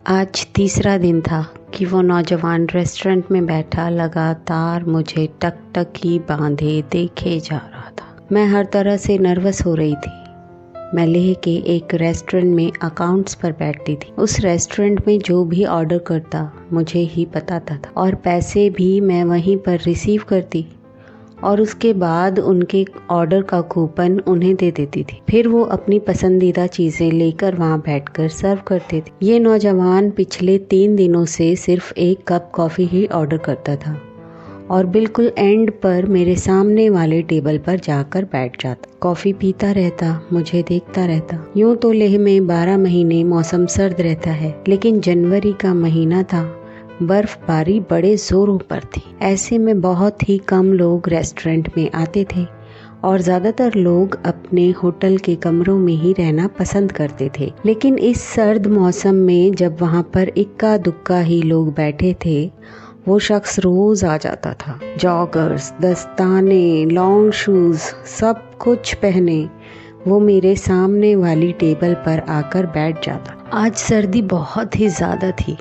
आज तीसरा दिन था कि वो नौजवान रेस्टोरेंट में बैठा लगातार मुझे टकटकी बांधे देखे जा रहा था। मैं हर तरह से नर्वस हो रही थी। मैं लेह के एक रेस्टोरेंट में अकाउंट्स पर बैठती थी। उस रेस्टोरेंट में जो भी ऑर्डर करता मुझे ही पता था और पैसे भी मैं वहीं पर रिसीव करती और उसके बाद उनके ऑर्डर का कूपन उन्हें दे देती थी। फिर वो अपनी पसंदीदा चीज़ें लेकर वहाँ बैठकर सर्व करते थे। ये नौजवान पिछले 3 दिनों से सिर्फ 1 कप कॉफ़ी ही ऑर्डर करता था और बिल्कुल एंड पर मेरे सामने वाले टेबल पर जाकर बैठ जाता। कॉफ़ी पीता रहता, मुझे देखता रहता। यूँ तो लेह में 12 महीने मौसम सर्द रहता है, लेकिन जनवरी का महीना था। बर्फबारी बड़े जोरों पर थी। ऐसे में बहुत ही कम लोग रेस्टोरेंट में आते थे और ज़्यादातर लोग अपने होटल के कमरों में ही रहना पसंद करते थे। लेकिन इस सर्द मौसम में जब वहाँ पर इक्का दुक्का ही लोग बैठे थे, वो शख्स रोज आ जाता था। जॉगर्स, दस्ताने, लॉन्ग शूज, सब कुछ पहने वो मेरे सामने वाली टेबल पर आकर बैठ जाता। आज सर्दी बहुत ही ज़्यादा थी।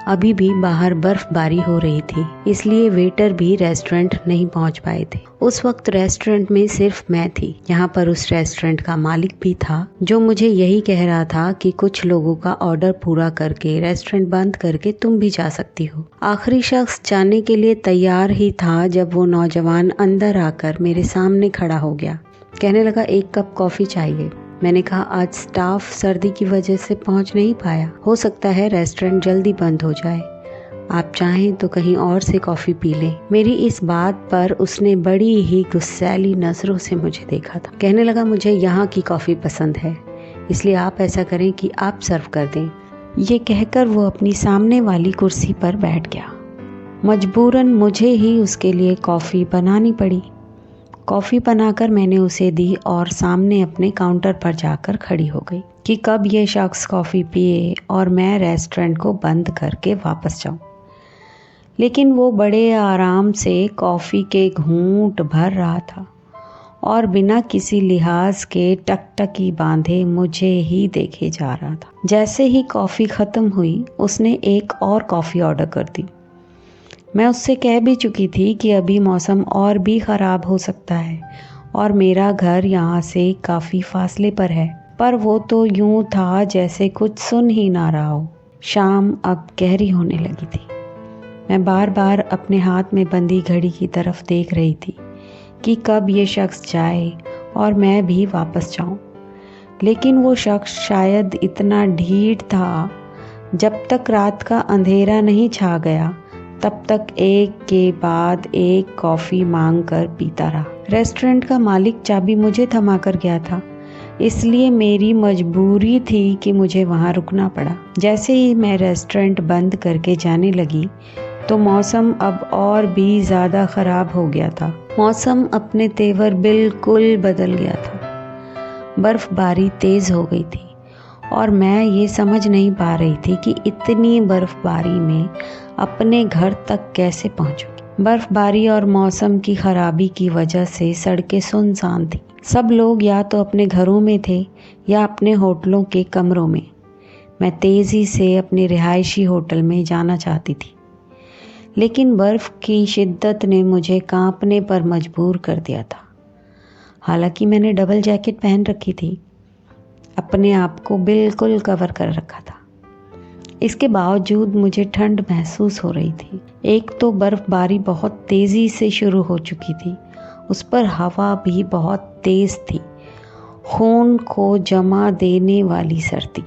अभी भी बाहर बर्फबारी हो रही थी, इसलिए वेटर भी रेस्टोरेंट नहीं पहुंच पाए थे। उस वक्त रेस्टोरेंट में सिर्फ मैं थी। यहाँ पर उस रेस्टोरेंट का मालिक भी था, जो मुझे यही कह रहा था कि कुछ लोगों का ऑर्डर पूरा करके रेस्टोरेंट बंद करके तुम भी जा सकती हो। आखिरी शख्स जाने के लिए तैयार ही था जब वो नौजवान अंदर आकर मेरे सामने खड़ा हो गया। कहने लगा, 1 कप कॉफी चाहिए। मैंने कहा, आज स्टाफ सर्दी की वजह से पहुंच नहीं पाया, हो सकता है रेस्टोरेंट जल्दी बंद हो जाए, आप चाहें तो कहीं और से कॉफ़ी पी लें। मेरी इस बात पर उसने बड़ी ही गुस्सैली नज़रों से मुझे देखा था। कहने लगा, मुझे यहाँ की कॉफ़ी पसंद है, इसलिए आप ऐसा करें कि आप सर्व कर दें। ये कहकर वो अपनी सामने वाली कुर्सी पर बैठ गया। मजबूरन मुझे ही उसके लिए कॉफ़ी बनानी पड़ी। कॉफ़ी बनाकर मैंने उसे दी और सामने अपने काउंटर पर जाकर खड़ी हो गई कि कब ये शख्स कॉफ़ी पिए और मैं रेस्टोरेंट को बंद करके वापस जाऊं। लेकिन वो बड़े आराम से कॉफ़ी के घूंट भर रहा था और बिना किसी लिहाज के टकटकी बांधे मुझे ही देखे जा रहा था। जैसे ही कॉफ़ी ख़त्म हुई, उसने एक और कॉफ़ी ऑर्डर कर दी। मैं उससे कह भी चुकी थी कि अभी मौसम और भी ख़राब हो सकता है और मेरा घर यहाँ से काफ़ी फासले पर है, पर वो तो यूँ था जैसे कुछ सुन ही ना रहा हो। शाम अब गहरी होने लगी थी। मैं बार बार अपने हाथ में बंधी घड़ी की तरफ देख रही थी कि कब ये शख्स जाए और मैं भी वापस जाऊँ। लेकिन वो शख्स शायद इतना ढीठ था, जब तक रात का अंधेरा नहीं छा गया तब तक एक के बाद एक कॉफ़ी मांग कर पीता रहा। रेस्टोरेंट का मालिक चाबी मुझे थमा कर गया था, इसलिए मेरी मजबूरी थी कि मुझे वहाँ रुकना पड़ा। जैसे ही मैं रेस्टोरेंट बंद करके जाने लगी तो मौसम अब और भी ज़्यादा ख़राब हो गया था। मौसम अपने तेवर बिल्कुल बदल गया था। बर्फ़बारी तेज़ हो गई थी और मैं ये समझ नहीं पा रही थी कि इतनी बर्फबारी में अपने घर तक कैसे पहुंचूंगी। बर्फबारी और मौसम की खराबी की वजह से सड़कें सुनसान थी। सब लोग या तो अपने घरों में थे या अपने होटलों के कमरों में। मैं तेज़ी से अपने रिहायशी होटल में जाना चाहती थी, लेकिन बर्फ़ की शिद्दत ने मुझे कांपने पर मजबूर कर दिया था। हालांकि मैंने डबल जैकेट पहन रखी थी, अपने आप को बिल्कुल कवर कर रखा था। इसके बावजूद मुझे ठंड महसूस हो रही थी। एक तो बर्फबारी बहुत तेज़ी से शुरू हो चुकी थी, उस पर हवा भी बहुत तेज़ थी। खून को जमा देने वाली सर्दी।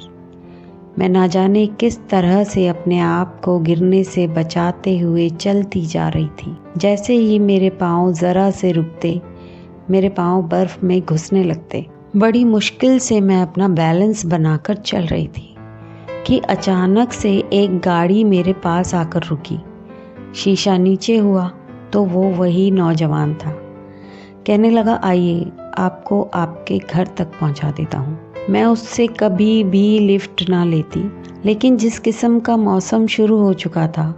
मैं ना जाने किस तरह से अपने आप को गिरने से बचाते हुए चलती जा रही थी। जैसे ही मेरे पाँव ज़रा से रुकते, मेरे पाँव बर्फ़ में घुसने लगते। बड़ी मुश्किल से मैं अपना बैलेंस बनाकर चल रही थी कि अचानक से एक गाड़ी मेरे पास आकर रुकी। शीशा नीचे हुआ तो वो वही नौजवान था। कहने लगा, आइए, आपको आपके घर तक पहुंचा देता हूं। मैं उससे कभी भी लिफ्ट ना लेती, लेकिन जिस किस्म का मौसम शुरू हो चुका था,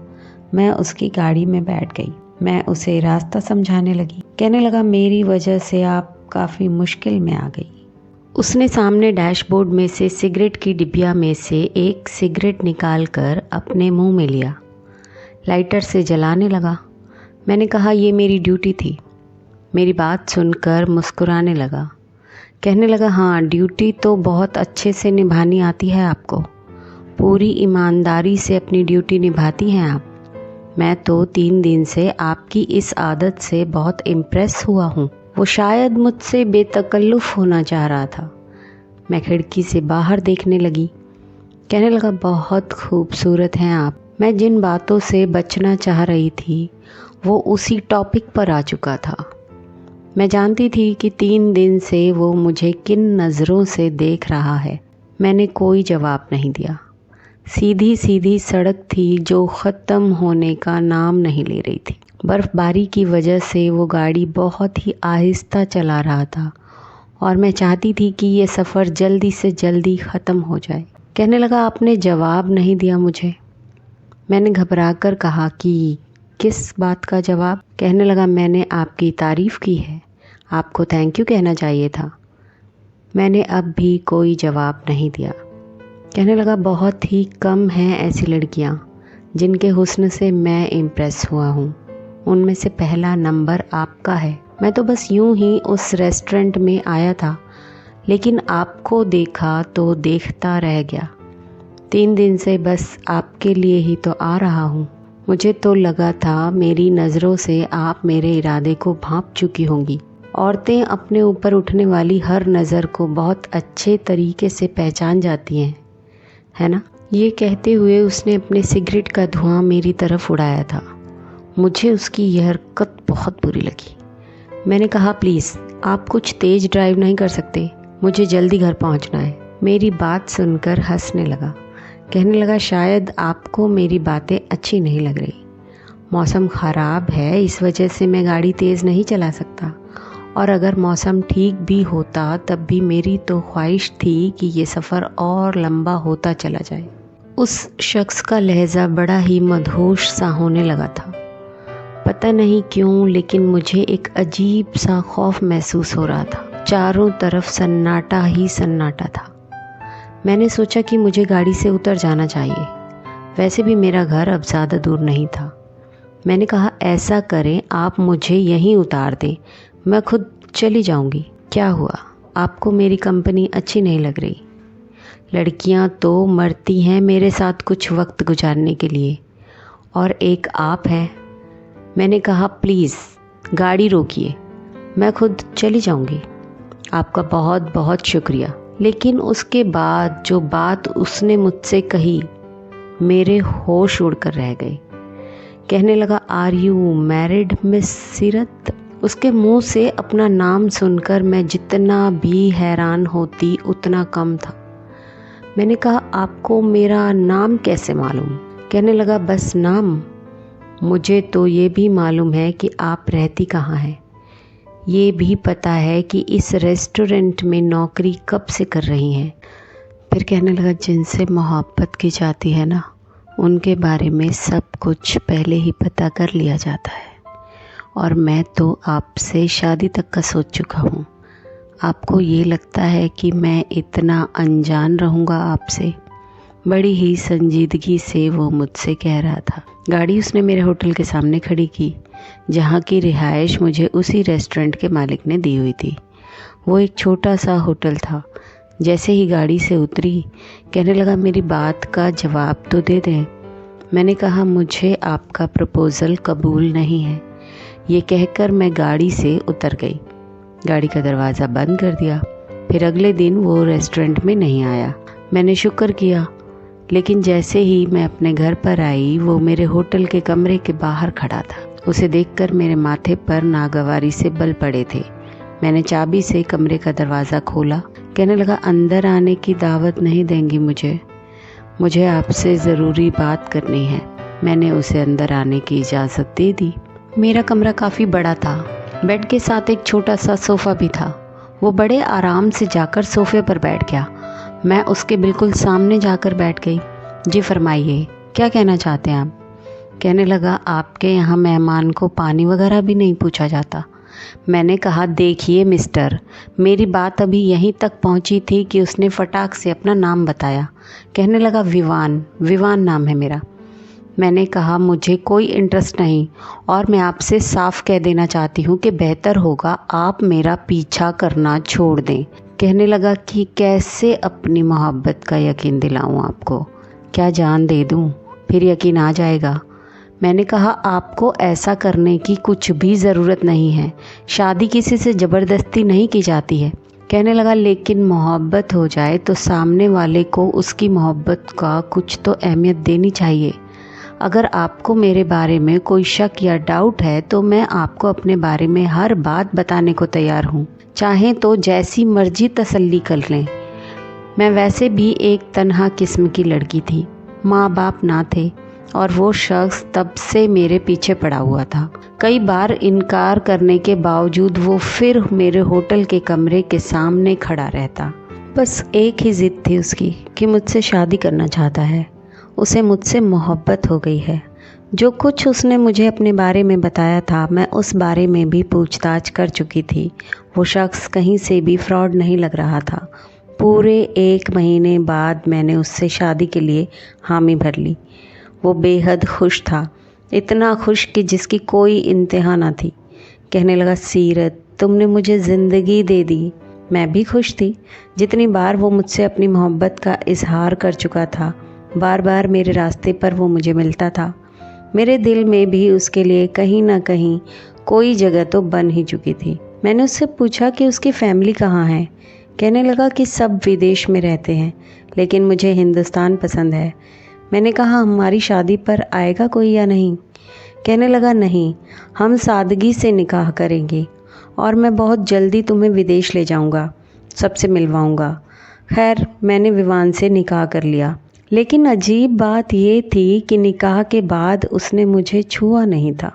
मैं उसकी गाड़ी में बैठ गई। मैं उसे रास्ता समझाने लगी। कहने लगा, मेरी वजह से आप काफ़ी मुश्किल में आ गई। उसने सामने डैशबोर्ड में से सिगरेट की डिबिया में से एक सिगरेट निकालकर अपने मुंह में लिया, लाइटर से जलाने लगा। मैंने कहा ये मेरी ड्यूटी थी। मेरी बात सुनकर मुस्कुराने लगा। कहने लगा हाँ, ड्यूटी तो बहुत अच्छे से निभानी आती है आपको, पूरी ईमानदारी से अपनी ड्यूटी निभाती हैं आप। मैं तो 3 दिन से आपकी इस आदत से बहुत इम्प्रेस हुआ हूँ। वो शायद मुझसे बेतकल्लुफ़ होना चाह रहा था। मैं खिड़की से बाहर देखने लगी। कहने लगा बहुत खूबसूरत हैं आप। मैं जिन बातों से बचना चाह रही थी वो उसी टॉपिक पर आ चुका था। मैं जानती थी कि 3 दिन से वो मुझे किन नज़रों से देख रहा है। मैंने कोई जवाब नहीं दिया। सीधी सीधी सड़क थी जो ख़त्म होने का नाम नहीं ले रही थी। बर्फ़बारी की वजह से वो गाड़ी बहुत ही आहिस्ता चला रहा था और मैं चाहती थी कि ये सफ़र जल्दी से जल्दी ख़त्म हो जाए। कहने लगा आपने जवाब नहीं दिया मुझे। मैंने घबराकर कहा कि किस बात का जवाब? कहने लगा मैंने आपकी तारीफ़ की है, आपको थैंक यू कहना चाहिए था। मैंने अब भी कोई जवाब नहीं दिया। कहने लगा बहुत ही कम हैं ऐसी लड़कियां जिनके हुस्न से मैं इम्प्रेस हुआ हूँ, उनमें से पहला नंबर आपका है। मैं तो बस यूं ही उस रेस्टोरेंट में आया था, लेकिन आपको देखा तो देखता रह गया। 3 दिन से बस आपके लिए ही तो आ रहा हूँ। मुझे तो लगा था मेरी नज़रों से आप मेरे इरादे को भांप चुकी होंगी। औरतें अपने ऊपर उठने वाली हर नज़र को बहुत अच्छे तरीके से पहचान जाती हैं, है ना? ये कहते हुए उसने अपने सिगरेट का धुआं मेरी तरफ उड़ाया था। मुझे उसकी यह हरकत बहुत बुरी लगी। मैंने कहा प्लीज़ आप कुछ तेज़ ड्राइव नहीं कर सकते, मुझे जल्दी घर पहुंचना है। मेरी बात सुनकर हंसने लगा। कहने लगा शायद आपको मेरी बातें अच्छी नहीं लग रही। मौसम ख़राब है, इस वजह से मैं गाड़ी तेज़ नहीं चला सकता, और अगर मौसम ठीक भी होता तब भी मेरी तो ख्वाहिश थी कि ये सफ़र और लंबा होता चला जाए। उस शख्स का लहजा बड़ा ही मदहोश सा होने लगा था। पता नहीं क्यों, लेकिन मुझे एक अजीब सा खौफ महसूस हो रहा था। चारों तरफ सन्नाटा ही सन्नाटा था। मैंने सोचा कि मुझे गाड़ी से उतर जाना चाहिए। वैसे भी मेरा घर अब ज़्यादा दूर नहीं था। मैंने कहा ऐसा करें, आप मुझे यहीं उतार दें, मैं खुद चली जाऊंगी। क्या हुआ, आपको मेरी कंपनी अच्छी नहीं लग रही? लड़कियां तो मरती हैं मेरे साथ कुछ वक्त गुजारने के लिए, और एक आप हैं। मैंने कहा प्लीज़ गाड़ी रोकिए, मैं खुद चली जाऊंगी। आपका बहुत बहुत शुक्रिया। लेकिन उसके बाद जो बात उसने मुझसे कही, मेरे होश उड़कर रह गए। कहने लगा आर यू मैरिड मिस सीरत? उसके मुंह से अपना नाम सुनकर मैं जितना भी हैरान होती उतना कम था। मैंने कहा आपको मेरा नाम कैसे मालूम? कहने लगा बस नाम, मुझे तो ये भी मालूम है कि आप रहती कहाँ हैं। ये भी पता है कि इस रेस्टोरेंट में नौकरी कब से कर रही हैं। फिर कहने लगा जिनसे मोहब्बत की जाती है ना, उनके बारे में सब कुछ पहले ही पता कर लिया जाता है, और मैं तो आपसे शादी तक का सोच चुका हूँ। आपको ये लगता है कि मैं इतना अनजान रहूँगा आपसे? बड़ी ही संजीदगी से वो मुझसे कह रहा था। गाड़ी उसने मेरे होटल के सामने खड़ी की, जहाँ की रिहाइश मुझे उसी रेस्टोरेंट के मालिक ने दी हुई थी। वो एक छोटा सा होटल था। जैसे ही गाड़ी से उतरी, कहने लगा मेरी बात का जवाब तो दे दें। मैंने कहा मुझे आपका प्रपोज़ल कबूल नहीं है। ये कहकर मैं गाड़ी से उतर गई। गाड़ी का दरवाज़ा बंद कर दिया। फिर अगले दिन वो रेस्टोरेंट में नहीं आया। मैंने शुक्र किया, लेकिन जैसे ही मैं अपने घर पर आई, वो मेरे होटल के कमरे के बाहर खड़ा था। उसे देखकर मेरे माथे पर नागवारी से बल पड़े थे। मैंने चाबी से कमरे का दरवाज़ा खोला। कहने लगा अंदर आने की दावत नहीं देंगी मुझे आपसे ज़रूरी बात करनी है। मैंने उसे अंदर आने की इजाज़त दे दी। मेरा कमरा काफ़ी बड़ा था। बेड के साथ एक छोटा सा सोफ़ा भी था। वो बड़े आराम से जाकर सोफ़े पर बैठ गया। मैं उसके बिल्कुल सामने जाकर बैठ गई। जी फरमाइए, क्या कहना चाहते हैं आप? कहने लगा आपके यहाँ मेहमान को पानी वगैरह भी नहीं पूछा जाता? मैंने कहा, देखिए मिस्टर, मेरी बात अभी यहीं तक पहुंची थी कि उसने फटाक से अपना नाम बताया। कहने लगा, विवान, विवान नाम है मेरा। मैंने कहा, मुझे कोई इंटरेस्ट नहीं और मैं आपसे साफ कह देना चाहती हूँ कि बेहतर होगा आप मेरा पीछा करना छोड़ दें। कहने लगा कि कैसे अपनी मोहब्बत का यकीन दिलाऊं आपको, क्या जान दे दूं फिर यकीन आ जाएगा। मैंने कहा, आपको ऐसा करने की कुछ भी ज़रूरत नहीं है, शादी किसी से ज़बरदस्ती नहीं की जाती है। कहने लगा, लेकिन मोहब्बत हो जाए तो सामने वाले को उसकी मोहब्बत का कुछ तो अहमियत देनी चाहिए। अगर आपको मेरे बारे में कोई शक या डाउट है तो मैं आपको अपने बारे में हर बात बताने को तैयार हूँ, चाहें तो जैसी मर्जी तसल्ली कर लें। मैं वैसे भी एक तन्हा किस्म की लड़की थी, माँ बाप ना थे और वो शख्स तब से मेरे पीछे पड़ा हुआ था। कई बार इनकार करने के बावजूद वो फिर मेरे होटल के कमरे के सामने खड़ा रहता। बस एक ही जिद थी उसकी कि मुझसे शादी करना चाहता है, उसे मुझसे मोहब्बत हो गई है। जो कुछ उसने मुझे अपने बारे में बताया था मैं उस बारे में भी पूछताछ कर चुकी थी। वो शख्स कहीं से भी फ्रॉड नहीं लग रहा था। पूरे 1 महीने बाद मैंने उससे शादी के लिए हामी भर ली। वो बेहद खुश था, इतना खुश कि जिसकी कोई इंतहा ना थी। कहने लगा, सीरत, तुमने मुझे ज़िंदगी दे दी। मैं भी खुश थी। जितनी बार वो मुझसे अपनी मोहब्बत का इजहार कर चुका था, बार बार मेरे रास्ते पर वो मुझे मिलता था। मेरे दिल में भी उसके लिए कहीं ना कहीं कोई जगह तो बन ही चुकी थी। मैंने उससे पूछा कि उसकी फैमिली कहाँ है। कहने लगा कि सब विदेश में रहते हैं, लेकिन मुझे हिंदुस्तान पसंद है। मैंने कहा, हमारी शादी पर आएगा कोई या नहीं। कहने लगा, नहीं, हम सादगी से निकाह करेंगे और मैं बहुत जल्दी तुम्हें विदेश ले जाऊंगा, सबसे मिलवाऊंगा। खैर, मैंने विवान से निकाह कर लिया, लेकिन अजीब बात ये थी कि निकाह के बाद उसने मुझे छुआ नहीं था।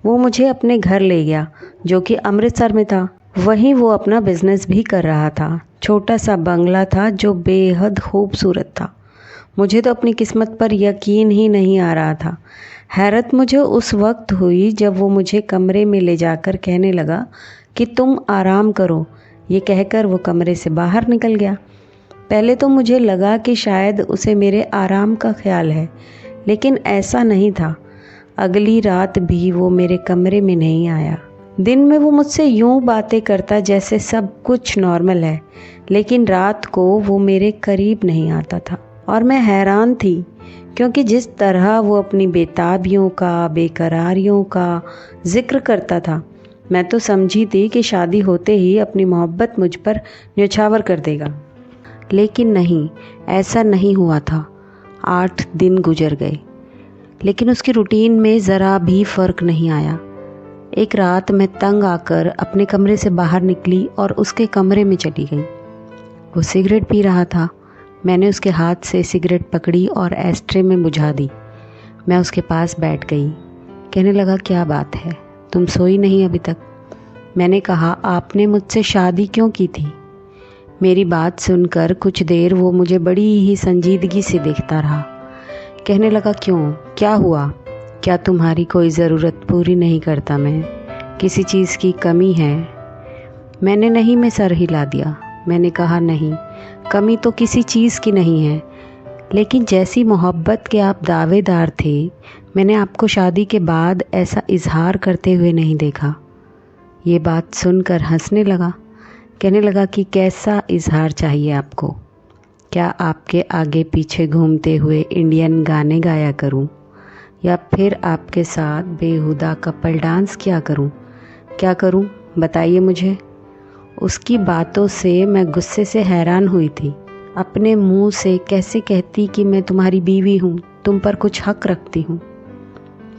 वो मुझे अपने घर ले गया, जो कि अमृतसर में था। वहीं वो अपना बिजनेस भी कर रहा था। छोटा सा बंगला था जो बेहद खूबसूरत था। मुझे तो अपनी किस्मत पर यकीन ही नहीं आ रहा था। हैरत मुझे उस वक्त हुई जब वो मुझे कमरे में ले जाकर कहने लगा कि तुम आराम करो। ये कहकर वो कमरे से बाहर निकल गया। पहले तो मुझे लगा कि शायद उसे मेरे आराम का ख्याल है, लेकिन ऐसा नहीं था। अगली रात भी वो मेरे कमरे में नहीं आया। दिन में वो मुझसे यूं बातें करता जैसे सब कुछ नॉर्मल है, लेकिन रात को वो मेरे करीब नहीं आता था और मैं हैरान थी, क्योंकि जिस तरह वो अपनी बेताबियों का, बेकरारियों का जिक्र करता था, मैं तो समझी थी कि शादी होते ही अपनी मोहब्बत मुझ पर न्यौछावर कर देगा। लेकिन नहीं, ऐसा नहीं हुआ था। 8 दिन गुजर गए, लेकिन उसकी रूटीन में ज़रा भी फ़र्क नहीं आया। एक रात मैं तंग आकर अपने कमरे से बाहर निकली और उसके कमरे में चली गई। वो सिगरेट पी रहा था। मैंने उसके हाथ से सिगरेट पकड़ी और एस्ट्रे में बुझा दी। मैं उसके पास बैठ गई। कहने लगा, क्या बात है, तुम सोई नहीं अभी तक? मैंने कहा, आपने मुझसे शादी क्यों की थी? मेरी बात सुनकर कुछ देर वो मुझे बड़ी ही संजीदगी से देखता रहा। कहने लगा, क्यों, क्या हुआ? क्या तुम्हारी कोई ज़रूरत पूरी नहीं करता मैं? किसी चीज़ की कमी है? मैंने नहीं में सर हिला दिया। मैंने कहा, नहीं, कमी तो किसी चीज़ की नहीं है, लेकिन जैसी मोहब्बत के आप दावेदार थे, मैंने आपको शादी के बाद ऐसा इजहार करते हुए नहीं देखा। ये बात सुनकर हंसने लगा। कहने लगा कि कैसा इजहार चाहिए आपको? क्या आपके आगे पीछे घूमते हुए इंडियन गाने गाया करूं, या फिर आपके साथ बेहुदा कपल डांस किया करूं? क्या करूं, बताइए मुझे। उसकी बातों से मैं गुस्से से हैरान हुई थी। अपने मुंह से कैसे कहती कि मैं तुम्हारी बीवी हूँ, तुम पर कुछ हक रखती हूँ।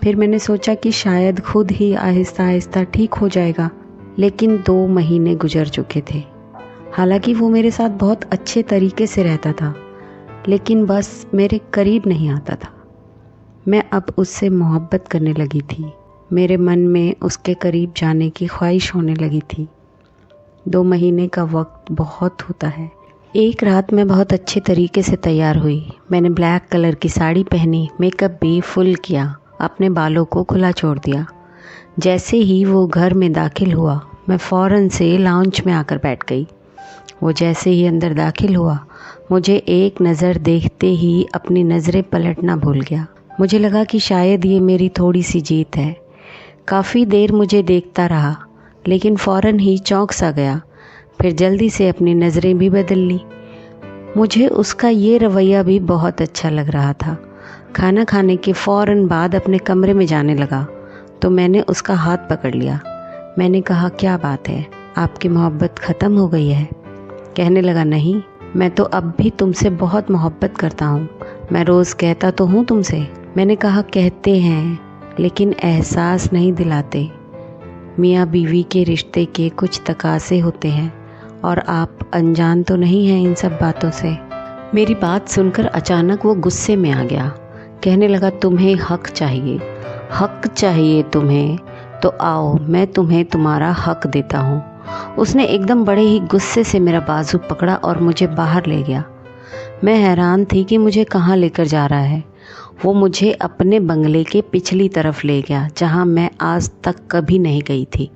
फिर मैंने सोचा कि शायद खुद ही आहिस्ता आहिस्ता ठीक हो जाएगा, लेकिन 2 महीने गुजर चुके थे। हालांकि वो मेरे साथ बहुत अच्छे तरीके से रहता था, लेकिन बस मेरे करीब नहीं आता था। मैं अब उससे मोहब्बत करने लगी थी। मेरे मन में उसके करीब जाने की ख्वाहिश होने लगी थी। 2 महीने का वक्त बहुत होता है। एक रात मैं बहुत अच्छे तरीके से तैयार हुई। मैंने ब्लैक कलर की साड़ी पहनी, मेकअप भी फुल किया, अपने बालों को खुला छोड़ दिया। जैसे ही वो घर में दाखिल हुआ, मैं फ़ौरन से लाउंज में आकर बैठ गई। वो जैसे ही अंदर दाखिल हुआ, मुझे एक नज़र देखते ही अपनी नज़रें पलटना भूल गया। मुझे लगा कि शायद ये मेरी थोड़ी सी जीत है। काफ़ी देर मुझे देखता रहा, लेकिन फ़ौरन ही चौंक सा गया। फिर जल्दी से अपनी नज़रें भी बदल ली। मुझे उसका ये रवैया भी बहुत अच्छा लग रहा था। खाना खाने के फ़ौरन बाद अपने कमरे में जाने लगा तो मैंने उसका हाथ पकड़ लिया। मैंने कहा, क्या बात है, आपकी मोहब्बत ख़त्म हो गई है? कहने लगा, नहीं, मैं तो अब भी तुमसे बहुत मोहब्बत करता हूँ। मैं रोज़ कहता तो हूँ तुमसे। मैंने कहा, कहते हैं लेकिन एहसास नहीं दिलाते। मियाँ बीवी के रिश्ते के कुछ तकाज़े होते हैं और आप अनजान तो नहीं हैं इन सब बातों से। मेरी बात सुनकर अचानक वो गुस्से में आ गया। कहने लगा, तुम्हें हक चाहिए तुम्हें, तो आओ मैं तुम्हें तुम्हारा हक देता हूँ। उसने एकदम बड़े ही गुस्से से मेरा बाजू पकड़ा और मुझे बाहर ले गया। मैं हैरान थी कि मुझे कहाँ लेकर जा रहा है। वो मुझे अपने बंगले के पिछली तरफ ले गया, जहाँ मैं आज तक कभी नहीं गई थी।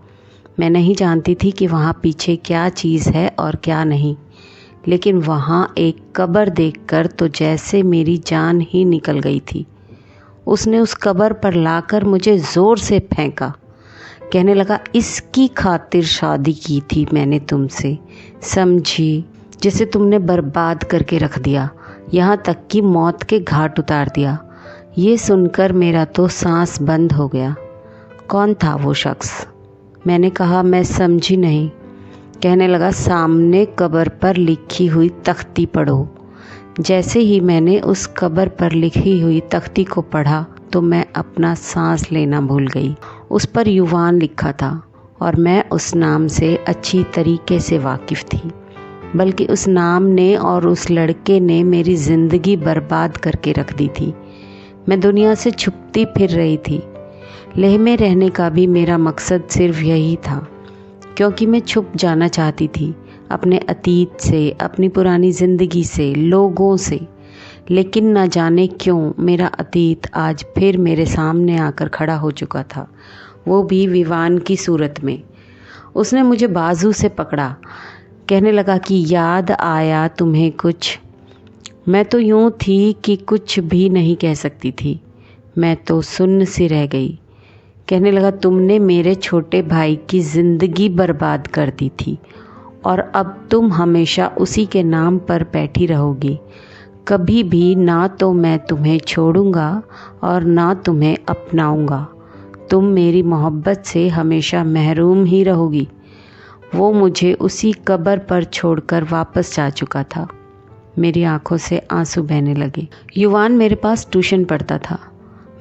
मैं नहीं जानती थी कि वहाँ पीछे क्या चीज़ है और क्या नहीं, लेकिन वहाँ एक कब्र देखकर तो जैसे मेरी जान ही निकल गई थी। उसने उस कब्र पर लाकर मुझे ज़ोर से फेंका। कहने लगा, इसकी खातिर शादी की थी मैंने तुमसे, समझी, जिसे तुमने बर्बाद करके रख दिया, यहाँ तक कि मौत के घाट उतार दिया। ये सुनकर मेरा तो सांस बंद हो गया। कौन था वो शख्स? मैंने कहा, मैं समझी नहीं। कहने लगा, सामने कब्र पर लिखी हुई तख्ती पढ़ो। जैसे ही मैंने उस कब्र पर लिखी हुई तख्ती को पढ़ा तो मैं अपना सांस लेना भूल गई। उस पर युवान लिखा था और मैं उस नाम से अच्छी तरीके से वाकिफ़ थी। बल्कि उस नाम ने और उस लड़के ने मेरी ज़िंदगी बर्बाद करके रख दी थी। मैं दुनिया से छुपती फिर रही थी। लेह में रहने का भी मेरा मकसद सिर्फ यही था, क्योंकि मैं छुप जाना चाहती थी अपने अतीत से, अपनी पुरानी ज़िंदगी से, लोगों से। लेकिन न जाने क्यों मेरा अतीत आज फिर मेरे सामने आकर खड़ा हो चुका था, वो भी विवान की सूरत में। उसने मुझे बाजू से पकड़ा। कहने लगा कि याद आया तुम्हें कुछ? मैं तो यूँ थी कि कुछ भी नहीं कह सकती थी। मैं तो सुन्न सी रह गई। कहने लगा, तुमने मेरे छोटे भाई की ज़िंदगी बर्बाद कर दी थी और अब तुम हमेशा उसी के नाम पर बैठी रहोगी। कभी भी ना तो मैं तुम्हें छोड़ूंगा और ना तुम्हें अपनाऊंगा। तुम मेरी मोहब्बत से हमेशा महरूम ही रहोगी। वो मुझे उसी कब्र पर छोड़कर वापस जा चुका था। मेरी आंखों से आंसू बहने लगे। युवान मेरे पास ट्यूशन पढ़ता था।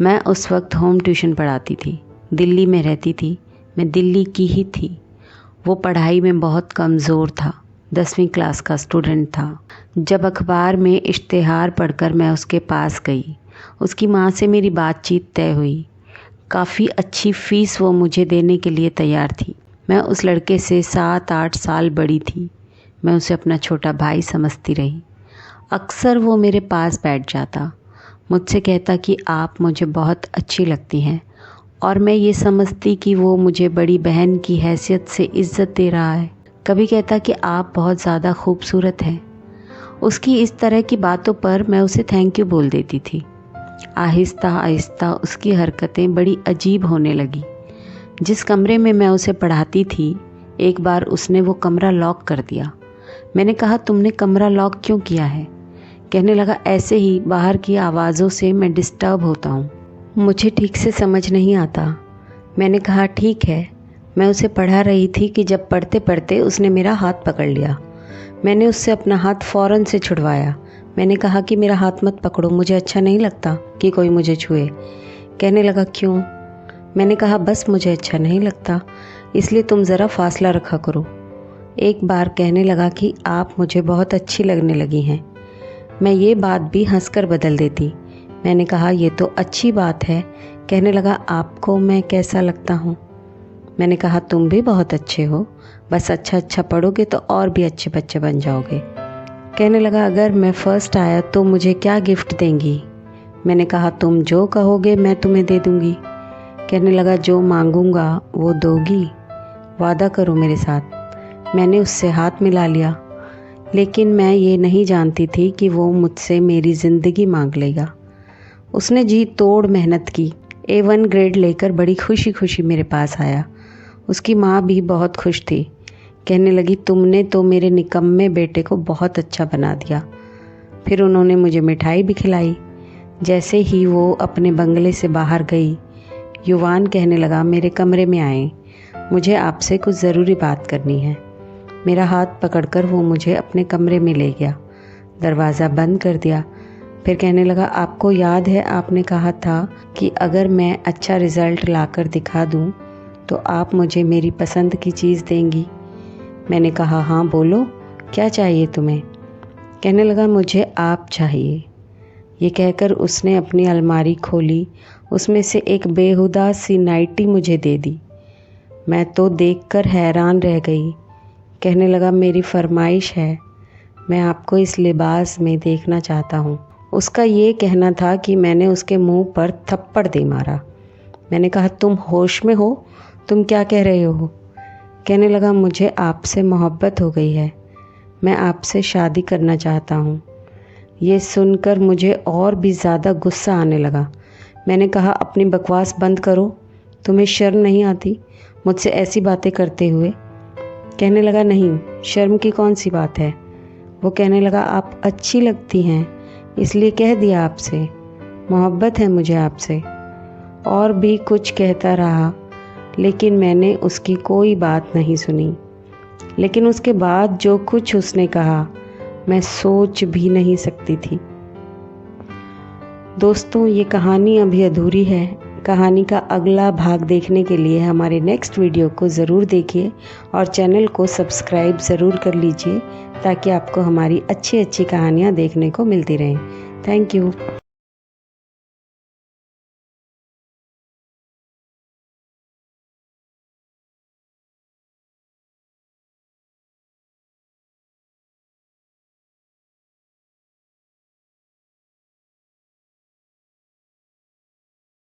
मैं उस वक्त होम ट्यूशन पढ़ाती थी। दिल्ली में रहती थी। मैं दिल्ली की ही थी। वो पढ़ाई में बहुत कमज़ोर था। 10वीं क्लास का स्टूडेंट था। जब अखबार में इश्तेहार पढ़कर मैं उसके पास गई, उसकी माँ से मेरी बातचीत तय हुई। काफ़ी अच्छी फ़ीस वो मुझे देने के लिए तैयार थी। मैं उस लड़के से 7-8 साल बड़ी थी। मैं उसे अपना छोटा भाई समझती रही। अक्सर वो मेरे पास बैठ जाता, मुझसे कहता कि आप मुझे बहुत अच्छी लगती हैं, और मैं ये समझती कि वो मुझे बड़ी बहन की हैसियत से इज़्ज़त दे रहा है। कभी कहता कि आप बहुत ज़्यादा खूबसूरत हैं। उसकी इस तरह की बातों पर मैं उसे थैंक यू बोल देती थी। आहिस्ता आहिस्ता उसकी हरकतें बड़ी अजीब होने लगी। जिस कमरे में मैं उसे पढ़ाती थी, एक बार उसने वो कमरा लॉक कर दिया। मैंने कहा, तुमने कमरा लॉक क्यों किया है? कहने लगा, ऐसे ही, बाहर की आवाज़ों से मैं डिस्टर्ब होता हूँ, मुझे ठीक से समझ नहीं आता। मैंने कहा, ठीक है। मैं उसे पढ़ा रही थी कि जब पढ़ते पढ़ते उसने मेरा हाथ पकड़ लिया। मैंने उससे अपना हाथ फ़ौरन से छुड़वाया। मैंने कहा कि मेरा हाथ मत पकड़ो, मुझे अच्छा नहीं लगता कि कोई मुझे छुए। कहने लगा, क्यों? मैंने कहा, बस मुझे अच्छा नहीं लगता, इसलिए तुम ज़रा फासला रखा करो। एक बार कहने लगा कि आप मुझे बहुत अच्छी लगने लगी हैं। मैं ये बात भी हंसकर बदल देती। मैंने कहा, ये तो अच्छी बात है। कहने लगा, आपको मैं कैसा लगता हूँ? मैंने कहा, तुम भी बहुत अच्छे हो, बस अच्छा अच्छा पढ़ोगे तो और भी अच्छे बच्चे बन जाओगे। कहने लगा, अगर मैं फ़र्स्ट आया तो मुझे क्या गिफ्ट देंगी? मैंने कहा, तुम जो कहोगे मैं तुम्हें दे दूँगी। कहने लगा जो मांगूंगा वो दोगी, वादा करो मेरे साथ। मैंने उससे हाथ मिला लिया, लेकिन मैं ये नहीं जानती थी कि वो मुझसे मेरी ज़िंदगी मांग लेगा। उसने जी तोड़ मेहनत की, A1 ग्रेड लेकर बड़ी खुशी खुशी मेरे पास आया। उसकी माँ भी बहुत खुश थी। कहने लगी तुमने तो मेरे निकम्मे बेटे को बहुत अच्छा बना दिया। फिर उन्होंने मुझे मिठाई भी खिलाई। जैसे ही वो अपने बंगले से बाहर गई, युवान कहने लगा मेरे कमरे में आए, मुझे आपसे कुछ ज़रूरी बात करनी है। मेरा हाथ पकड़कर वो मुझे अपने कमरे में ले गया, दरवाज़ा बंद कर दिया। फिर कहने लगा आपको याद है आपने कहा था कि अगर मैं अच्छा रिज़ल्ट लाकर दिखा दूं तो आप मुझे मेरी पसंद की चीज़ देंगी। मैंने कहा हाँ बोलो, क्या चाहिए तुम्हें। कहने लगा मुझे आप चाहिए। ये कहकर उसने अपनी अलमारी खोली, उसमें से एक बेहुदा सी नाइटी मुझे दे दी। मैं तो देखकर हैरान रह गई। कहने लगा मेरी फरमाइश है, मैं आपको इस लिबास में देखना चाहता हूँ। उसका ये कहना था कि मैंने उसके मुंह पर थप्पड़ दे मारा। मैंने कहा तुम होश में हो, तुम क्या कह रहे हो। कहने लगा मुझे आपसे मोहब्बत हो गई है, मैं आपसे शादी करना चाहता हूँ। ये सुनकर मुझे और भी ज़्यादा गुस्सा आने लगा। मैंने कहा अपनी बकवास बंद करो, तुम्हें शर्म नहीं आती मुझसे ऐसी बातें करते हुए। कहने लगा नहीं, शर्म की कौन सी बात है। वो कहने लगा आप अच्छी लगती हैं, इसलिए कह दिया आपसे, मोहब्बत है मुझे आपसे। और भी कुछ कहता रहा, लेकिन मैंने उसकी कोई बात नहीं सुनी। लेकिन उसके बाद जो कुछ उसने कहा मैं सोच भी नहीं सकती थी। दोस्तों, ये कहानी अभी अधूरी है। कहानी का अगला भाग देखने के लिए हमारे नेक्स्ट वीडियो को ज़रूर देखिए और चैनल को सब्सक्राइब ज़रूर कर लीजिए ताकि आपको हमारी अच्छी अच्छी कहानियाँ देखने को मिलती रहें। Thank you.